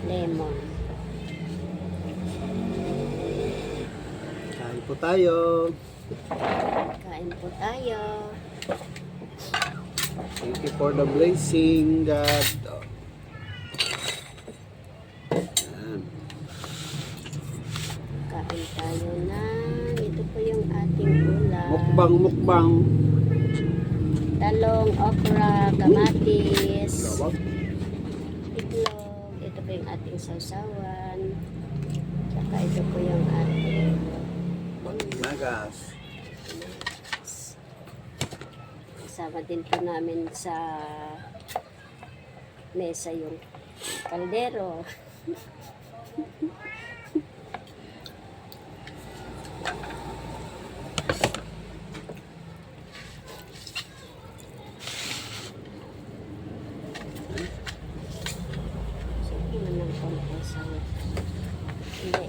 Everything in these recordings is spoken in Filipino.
lemon. Kain po tayo. Kain po tayo. Thank you for the blessing, God. Ayan. Kain tayo na. Ito po yung ating ulam. Mukbang. Talong, okra, kamatis, Lawak. itlog. Ito po yung ating sausawan. Saka ito po yung ating Magas. kasama din po namin sa mesa yung kaldero. Sige man ng konti sa hindi.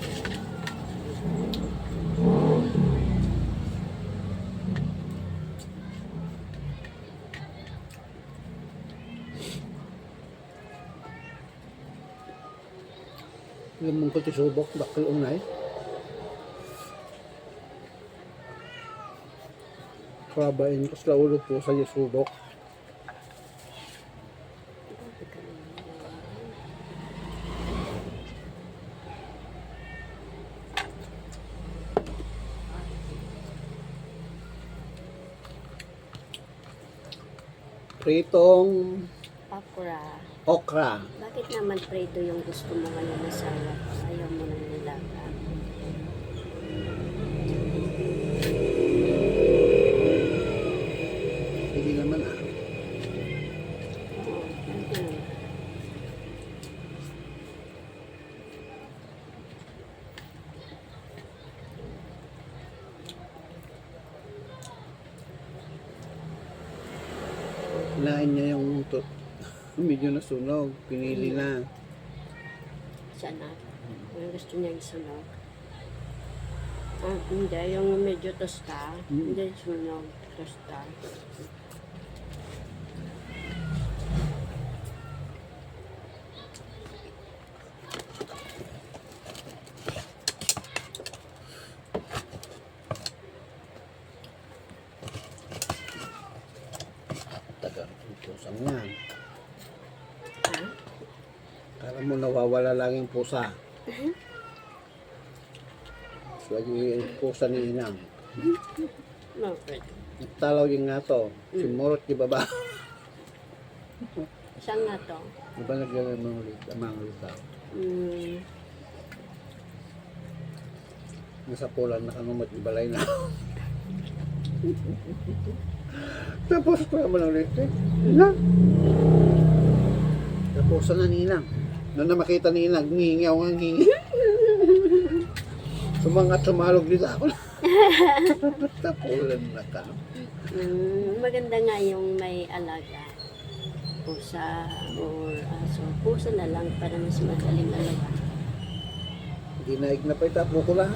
Yung mong ko tisubok, bakal unay. Krabain ko sa ulo po sa subok. Pritong Okra. okra. Bakit naman prito yung gusto mo ngayon na salad? Ayaw mo nang nilaga. Hindi naman ah. Oo. Mhm. Kinain niya yung medyo nasunog. Pinili na. Siya na. Kung gusto niya isunog. Hindi. Yung medyo tosta. Hindi sunog. Tosta. Taga pusang yan. Ha? Kala mo nawawala lang yung pusa. Lagi yung pusa ni Inang. Bakit? Nagtalaw yung nga to. Si Murot yung baba. Saan nga to? Diba nagyalan mga litaw? Nasa pulan nakanumot yung balay na. Tapos ko naman ulit eh. Inang. Tapos na Ninang. Noon na makita ni Inang, humihingi ako ng hingi. Sumangat sumalog dito ako. Tapulan na ka. Maganda nga yung may alaga. Pusa or aso. Pusa na lang para mas madaling alaga. Hindi naig na pa itapo ko lang.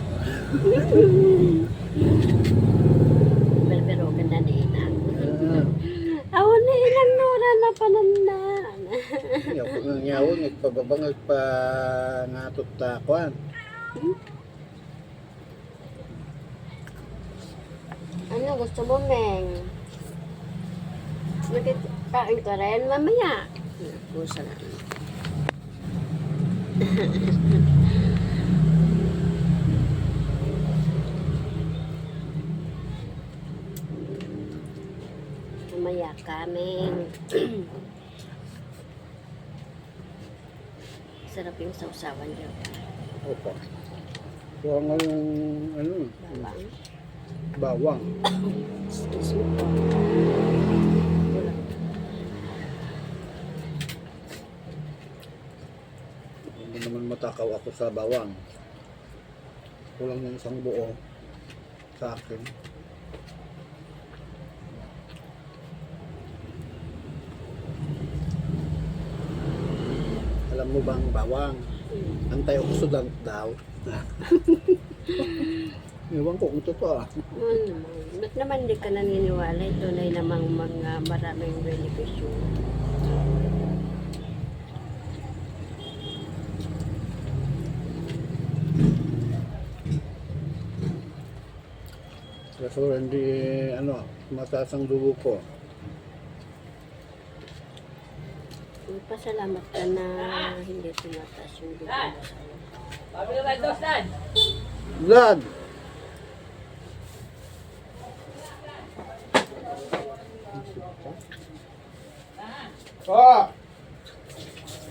Pero ganda ni Inang. Awan ni Inang Nora na panandaan. Yaw ko ng yaw, nagpababang nagpangatot takuan. Ano gusto mo, Meng? Kain ka rin mamaya. Pusa na. Mamaya ka, Meng. Sarap yung sausawan dyan. Opo. Kuha nga yung ano, Babang. bawang. Excuse me po. Wala. Hindi naman matakaw ako sa bawang. Kulang yung isang buo sa akin. Alam mo bang bawang? Antioxidant daw. Ewan ko kung totoo ah. Ano naman? Ba't naman di ka naniniwala? Tunay namang mga maraming benepisyo. Kaso hindi, mataas ang dugo ko. Pasalamat ka na hindi tumataas yung dugo mo sa'yo. Vlad! Ah!